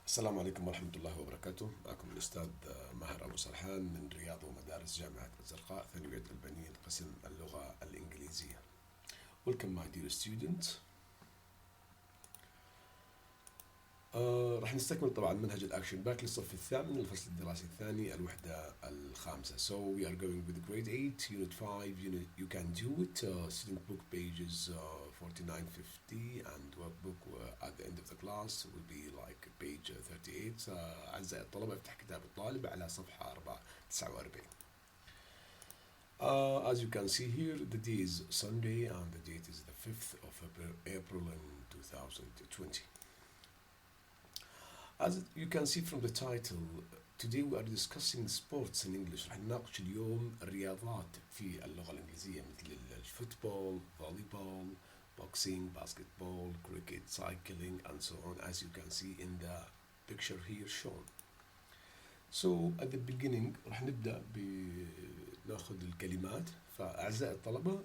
السلام عليكم ورحمة الله وبركاته. معكم الأستاذ ماهر أبو سرحان من رياض ومدارس جامعة الزرقاء ثانوية البنين قسم اللغة الإنجليزية. Welcome my dear students. راح نستكمل طبعا منهج الاكشن باك للصف الثامن الفصل الدراسي الثاني الوحدة الخامسة. So we are going with grade 8 unit 5 unit you can do it student book pages 49-50 and workbook at the end of the class will be like page 38. أعزائي الطلبة افتح كتاب الطالب على صفحة 49. As you can see here, the day is Sunday and the date is the 5th of April in 2020. As you can see from the title, today we are discussing sports in English. راح نناقش اليوم الرياضات في اللغة الإنجليزية مثل الفوتبول, volleyball, boxing, basketball, cricket, cycling and so on, as you can see in the picture here shown. So at the beginning راح نبدأ بناخذ الكلمات. فأعزائي الطلبة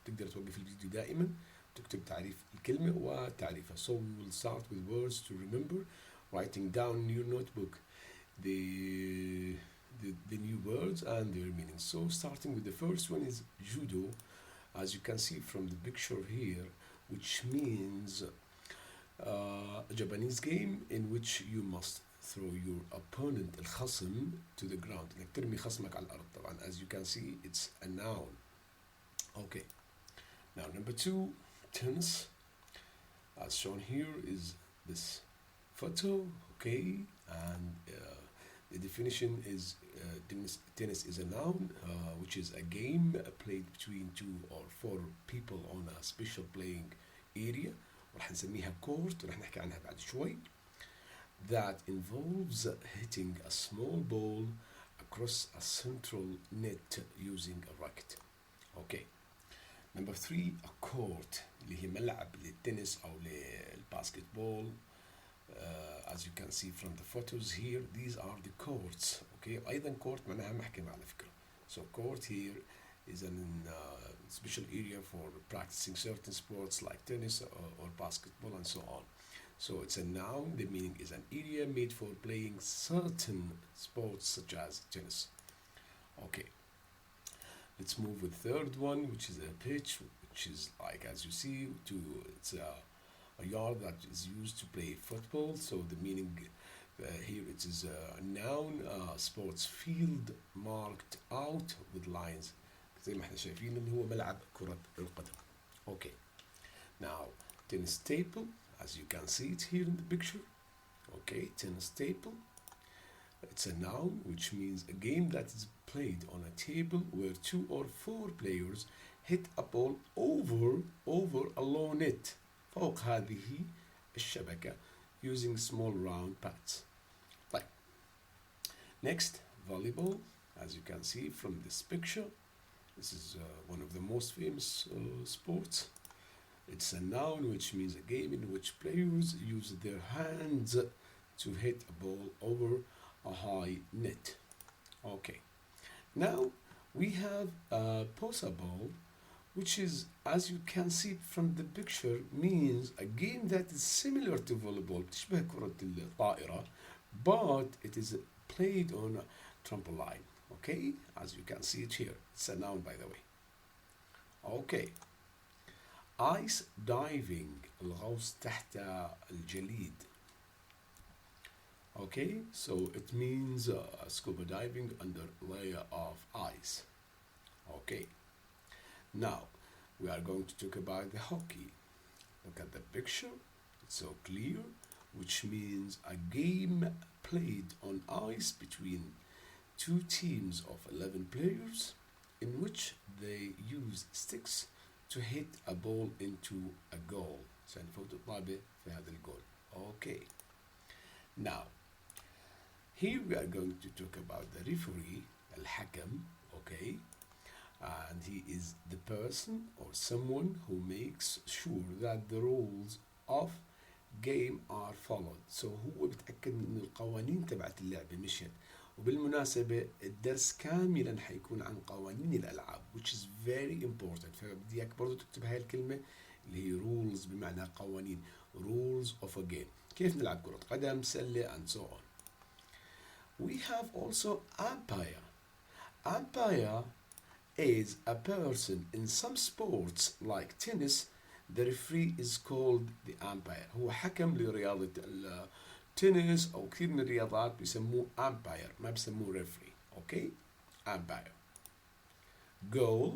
تقدر توقف الفيديو دائما تكتب تعريف الكلمة وتعريفها. So we will start with words to remember, writing down in your notebook the new words and their meanings. So starting with the first one is judo, as you can see from the picture here, which means a Japanese game in which you must throw your opponent الخصم to the ground. انك ترمي خصمك على الأرض. طبعا as you can see it's a noun. Okay. Now number two, tennis, as shown here is this photo. Okay, and the definition is tennis is a noun which is a game played between 2 or 4 people on a special playing area. وراح نسميها court وراح نحكي عنها بعد شوي. That involves hitting a small ball across a central net using a racket. Okay. Number 3, a court اللي هي ملعب للتنس أو للباسكتبول. As you can see from the photos here, these are the courts. Okay. أيضا court معناها محكمة على فكرة. So court here is a special area for practicing certain sports like tennis or basketball and so on. So it's a noun. The meaning is an area made for playing certain sports such as tennis. Okay. Let's move with the third one, which is a pitch, which is like, as you see, it's a yard that is used to play football. So the meaning here it is a noun, sports field marked out with lines. زي ما احنا شايفين اللي هو ملعب كرة القدم. Okay. Now, tennis table, as you can see it here in the picture. Okay, tennis table. It's a noun which means a game that is played on a table where 2 or 4 players hit a ball over a low net فوق هذه الشبكة using small round pads. طيب. Next, volleyball. As you can see from this picture, this is one of the most famous sports. It's a noun which means a game in which players use their hands to hit a ball over a high net. Okay. Now we have a posa ball, which is, as you can see from the picture, means a game that is similar to volleyball, تشبه كرة الطائرة, but it is played on a trampoline. Okay, as you can see it here. It's a noun, by the way. Okay. Ice diving, الغوص تحت الجليد. Okay, so it means scuba diving under layer of ice. Okay, now we are going to talk about the hockey. Look at the picture, it's so clear, which means a game played on ice between 2 teams of 11 players in which they use sticks to hit a ball into a goal. سنفوت الطابة في هذا الجول. Okay. Now, here we are going to talk about the referee, الحكم, okay? And he is the person or someone who makes sure that the rules of game are followed. So هو بتأكد من القوانين تبعت اللعبة مشيت. وبالمناسبة الدرس كاملا حيكون عن قوانين الألعاب which is very important. فبدي إياك برضو تكتب هاي الكلمة اللي هي rules بمعنى قوانين. rules of a game. كيف نلعب كرة قدم، سلة and so on. We have also umpire. Umpire is a person in some sports like tennis. The referee is called the umpire. هو حكم لرياضة التنس أو كثير من الرياضات بيسموه umpire، ما بيسموه referee. أوكي؟ umpire. goal.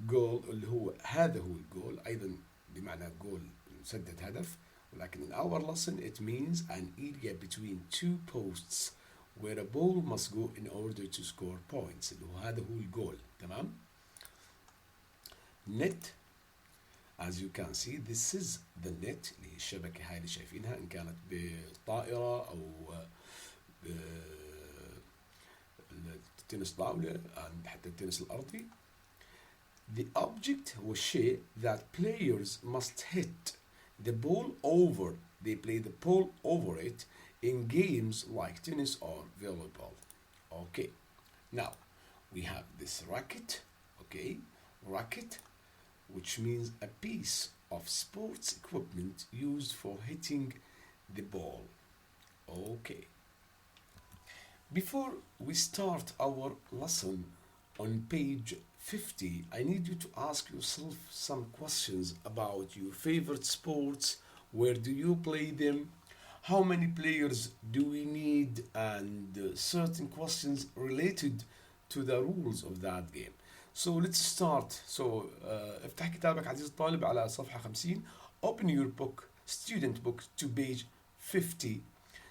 goal اللي هو هذا هو الجول، أيضا بمعنى جول مسدد هدف، ولكن in our lesson it means an area between two posts where a ball must go in order to score points. اللي هو هذا هو الجول. تمام؟ net. As you can see, this is the net اللي هي الشبكة هاي اللي شايفينها، إن كانت بطائرة أو التنس طاولة أو حتى التنس الأرضي. The object هو الشيء that players must hit the ball over. They play the ball over it in games like tennis or volleyball. Okay. Now we have this racket. Okay, racket, which means a piece of sports equipment used for hitting the ball. Okay. Before we start our lesson on page 50, I need you to ask yourself some questions about your favorite sports. Where do you play them? How many players do we need? And certain questions related to the rules of that game. So let's start. So افتح كتابك عزيزي الطالب على صفحة 50. Open your book, student book, to page 50,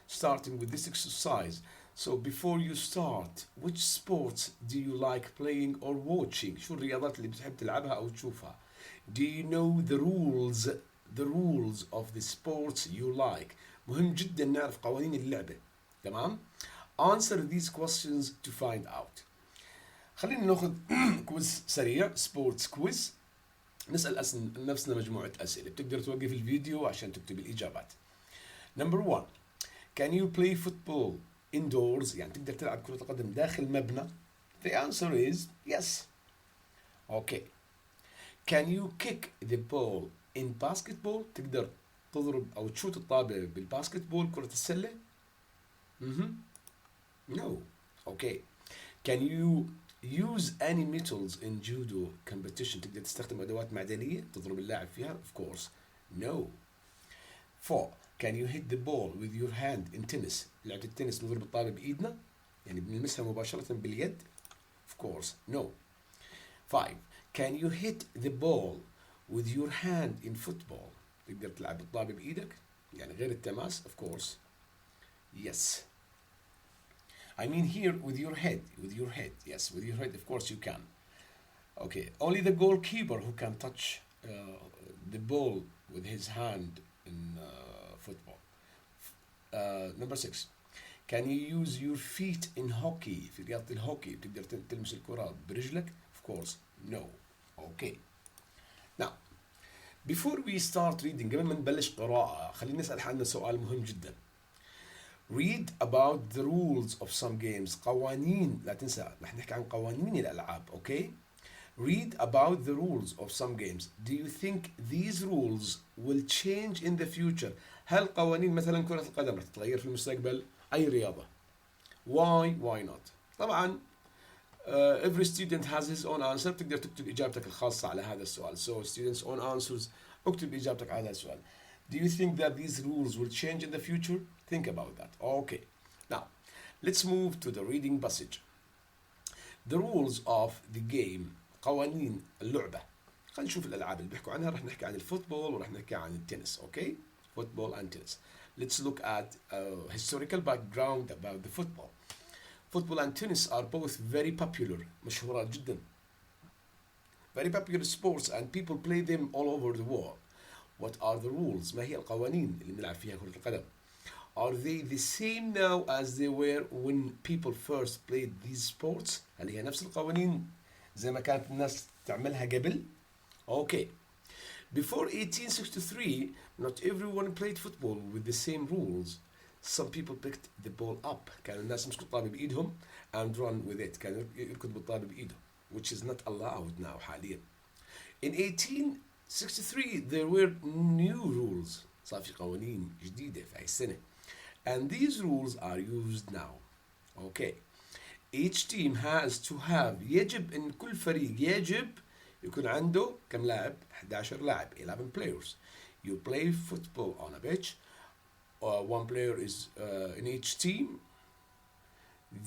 starting with this exercise. So before you start, which sports do you like playing or watching? شو الرياضات اللي بتحب تلعبها أو تشوفها؟ Do you know the rules of the sports you like? مهم جدا نعرف قوانين اللعبة. تمام؟ Answer these questions to find out. خلينا ناخذ كويز سريع، سبورتس كويز. نسأل نفسنا مجموعة أسئلة، بتقدر توقف الفيديو عشان تكتب الإجابات. Number 1. Can you play football indoors؟ يعني تقدر تلعب كرة القدم داخل مبنى؟ The answer is yes. Okay. Can you kick the ball in basketball؟ تقدر تضرب أو تشوت الطابة بالباسكتبول، كرة السلة؟ No. Okay. Can you use any metals in judo competition؟ تقدر تستخدم أدوات معدنية تضرب اللاعب فيها؟ Of course. No. 4. Can you hit the ball with your hand in tennis؟ لعبة التنس نضرب الطابة بإيدنا؟ يعني بنلمسها مباشرة باليد؟ Of course. No. 5. Can you hit the ball with your hand in football؟ تقدر تلعب الطابة بإيدك؟ يعني غير التماس؟ Of course. Yes. I mean here with your head. With your head. Yes, with your head, of course you can. Okay. Only the goalkeeper who can touch the ball with his hand in football. Number 6. Can you use your feet in hockey؟ في رياضة الهوكي بتقدر تلمس الكرة برجلك؟ Of course. No. Okay. Now, before we start reading، قبل ما نبلش قراءة، خلينا نسأل حالنا سؤال مهم جدا. Read about the rules of some games. قوانين، لا تنسى رح نحكي عن قوانين الألعاب. Okay. Read about the rules of some games. Do you think these rules will change in the future؟ هل قوانين مثلا كرة القدم رح تتغير في المستقبل؟ أي رياضة؟ Why not؟ طبعا every student has his own answer. تقدر تكتب إجابتك الخاصة على هذا السؤال. So students' own answers. اكتب إجابتك على هذا السؤال. Do you think that these rules will change in the future? Think about that. Okay. Now, let's move to the reading passage. The rules of the game. قوانين اللعبة. خلينا نشوف الألعاب اللي بيحكوا عنها. رح نحكي عن الفوتبول ورح نحكي عن التنس. Okay? Football and tennis. Let's look at historical background about the football. Football and tennis are both very popular. مشهورات جدا. Very popular sports and people play them all over the world. What are the rules؟ ما هي القوانين اللي بنلعب فيها كرة القدم؟ Are they the same now as they were when people first played these sports؟ هل هي نفس القوانين زي ما كانت الناس تعملها قبل؟ Okay. Before 1863, not everyone played football with the same rules. Some people picked the ball up. كانوا الناس يمسكوا الطابة بإيدهم and run with it. كانوا يركضوا بالطابة بإيدهم. Which is not allowed now حاليا. In 1863 there were new rules. صار في قوانين جديدة في هاي السنة. And these rules are used now. Okay. Each team has to have يجب ان كل فريق يجب يكون عنده كم لاعب؟ 11 لاعب 11 players. You play football on a pitch. One player is in each team.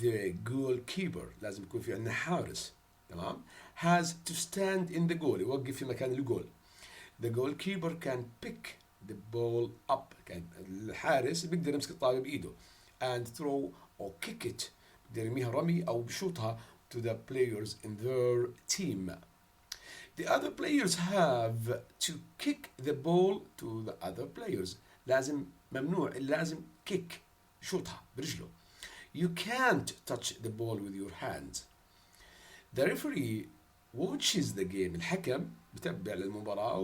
The goalkeeper لازم يكون في عندنا حارس تمام has to stand in the goal يوقف في مكان الجول. The goalkeeper can pick the ball up كان الحارس بيقدر يمسك الطابة بإيده and throw or kick it بيقدر يرميها رمي أو بشوطها to the players in their team. The other players have to kick the ball to the other players. لازم ممنوع لازم kick شوطها برجله. You can't touch the ball with your hands. The referee watches the game. الحكم بتابع للمباراة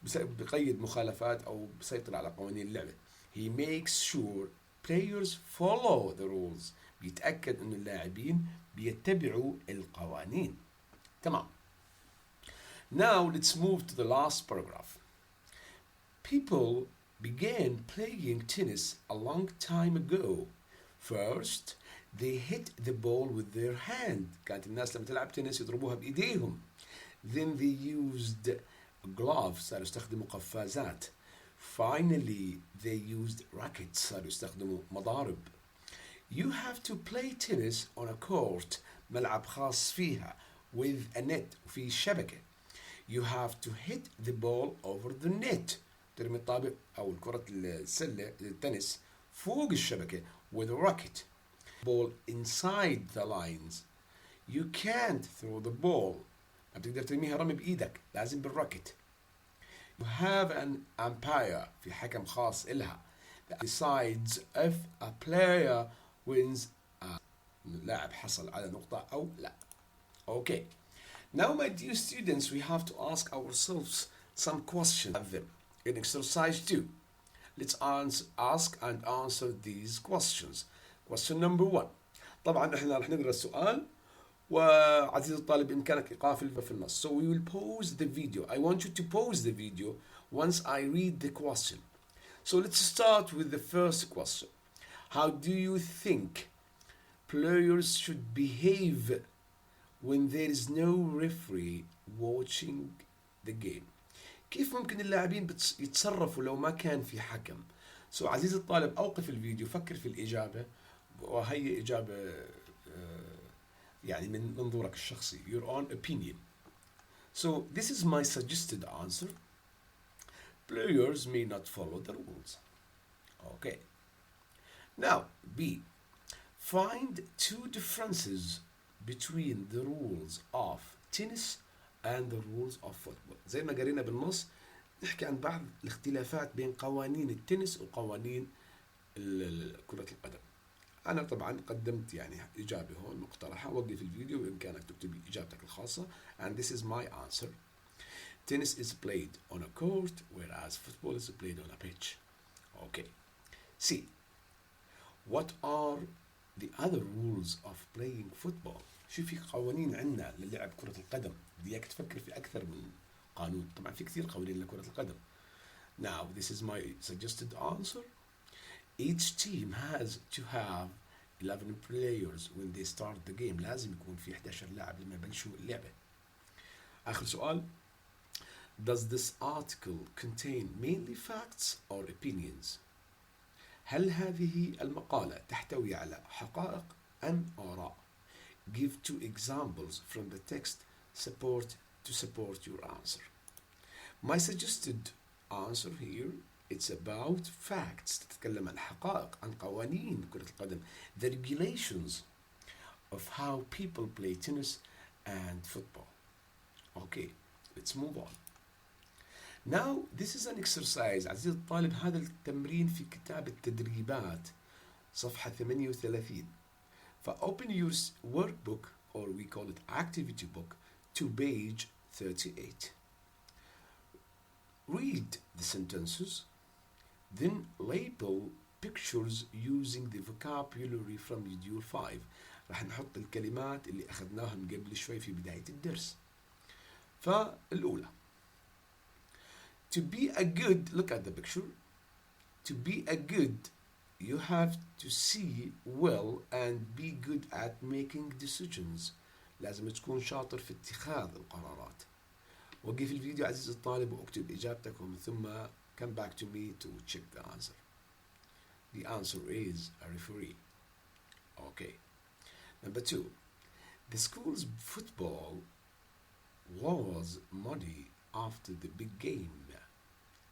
وبقيد مخالفات أو بيسيطر على قوانين اللعبة. He makes sure players follow the rules. بيتأكد إنه اللاعبين بيتبعوا القوانين. تمام. Now let's move to the last paragraph. People began playing tennis a long time ago. First, they hit the ball with their hand. كانت الناس لما تلعب تنس يضربوها بإيديهم. Then they used gloves. صاروا يستخدموا قفازات. Finally, they used rackets. صاروا يستخدموا مضارب. You have to play tennis on a court. ملعب خاص فيها with a net. وفي شبكة. You have to hit the ball over the net. ترمي الطابق أو الكرة السلة التنس فوق الشبكة with a racket. Ball inside the lines. You can't throw the ball. ما بتقدر ترميها رمي بإيدك لازم بالراكت. You have an umpire في حكم خاص إلها that decides if a player wins اللاعب حصل على نقطة أو لا. Okay. Now my dear students we have to ask ourselves some questions of them in exercise 2. Let's ask and answer these questions. Question number 1. طبعا احنا رح نقرأ السؤال وعزيزي الطالب بإمكانك إيقاف في النص. So we will pause the video. I want you to pause the video once I read the question. So let's start with the first question. How do you think players should behave when there is no referee watching the game? كيف ممكن اللاعبين يتصرفوا لو ما كان في حكم؟ So عزيزي الطالب أوقف الفيديو فكر في الإجابة وهي إجابة يعني من منظورك الشخصي your own opinion. So this is my suggested answer. Players may not follow the rules. Okay. Now B. Find two differences between the rules of tennis and the rules of football. زي ما قرينا بالنص نحكي عن بعض الاختلافات بين قوانين التنس وقوانين كرة القدم. أنا طبعا قدمت يعني إجابة هون مقترحة. وقف الفيديو بإمكانك تكتب إجابتك الخاصة. And this is my answer. Tennis is played on a court whereas football is played on a pitch. Okay. C. What are the other rules of playing football? شو في قوانين عندنا للعب كرة القدم؟ بدي إياك تفكر في أكثر من قانون. طبعا في كثير قوانين لكرة القدم. Now this is my suggested answer. Each team has to have 11 players when they start the game. لازم يكون في 11 لاعب لما يبلشوا اللعبة. آخر سؤال. Does this article contain mainly facts or opinions? هل هذه المقالة تحتوي على حقائق أم آراء؟ Give two examples from the text to support your answer. My suggested answer here it's about facts. تتكلم عن حقائق عن قوانين كرة القدم. The regulations of how people play tennis and football. Okay, let's move on. Now this is an exercise. عزيزي الطالب هذا التمرين في كتاب التدريبات صفحة 38. فopen your workbook or we call it activity book to page 38. Read the sentences, then label pictures using the vocabulary from module 5. راح نحط الكلمات اللي أخذناها من قبل شوي في بداية الدرس. فالأولى To be a good, look at the picture. To be a good, you have to see well and be good at making decisions. لازم تكون شاطر في اتخاذ القرارات. وقف الفيديو عزيزي الطالب واكتب إجابتك ومن ثم come back to me to check the answer. The answer is a referee. Okay. Number 2. The school's football was muddy after the big game.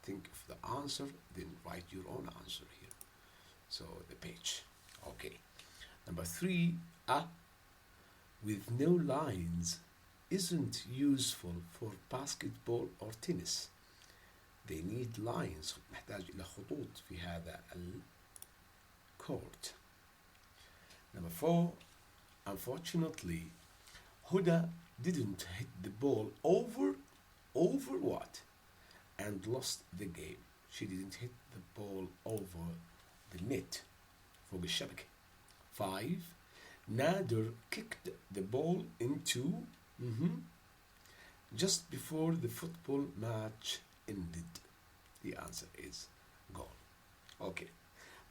Think of the answer, then write your own answer here. So the page. Okay. Number 3. With no lines isn't useful for basketball or tennis. They need lines. نحتاج إلى خطوط في هذا court. Number 4. Unfortunately, Huda didn't hit the ball over what? And lost the game. She didn't hit the ball over the net. فوق الشبكة. 5. Nader kicked the ball into just before the football match ended. The answer is goal. Okay.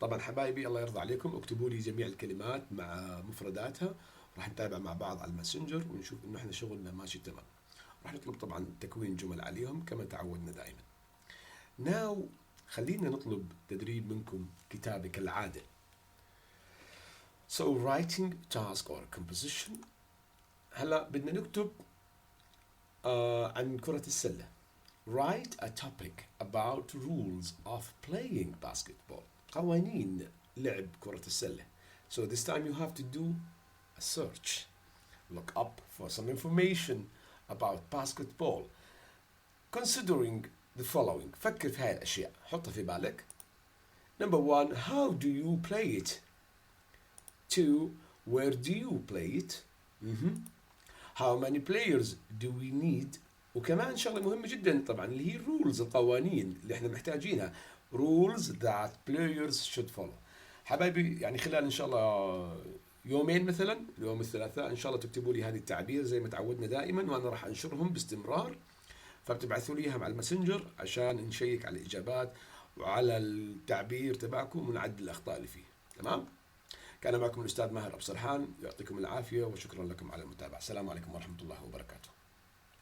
طبعا حبايبي الله يرضى عليكم اكتبوا لي جميع الكلمات مع مفرداتها. راح نتابع مع بعض على الماسنجر ونشوف انه احنا شغلنا ماشي تمام. راح نطلب طبعا تكوين جمل عليهم كما تعودنا دائما. Now خلينا نطلب تدريب منكم كتابة كالعادة. So writing task or composition. هلا بدنا نكتب عن كرة السلة. Write a topic about rules of playing basketball. قوانين لعب كرة السلة. So this time you have to do a search. Look up for some information about basketball. Considering the following. فكر في هاي الأشياء. حطها في بالك. Number 1. How do you play it? 2. Where do you play it? How many players do we need? وكمان شغلة مهمة جدا طبعا اللي هي rules القوانين اللي احنا محتاجينها. Rules that players should follow. حبايبي يعني خلال ان شاء الله يومين مثلا اليوم الثلاثاء ان شاء الله تكتبوا لي هذه التعبير زي ما تعودنا دائما وانا راح انشرهم باستمرار. فبتبعثوا لي اياها على الماسنجر عشان نشيك على الاجابات وعلى التعبير تبعكم ونعدل الاخطاء اللي فيه. تمام؟ كان معكم الأستاذ ماهر أبو سرحان. يعطيكم العافية وشكرا لكم على المتابعة. السلام عليكم ورحمة الله وبركاته.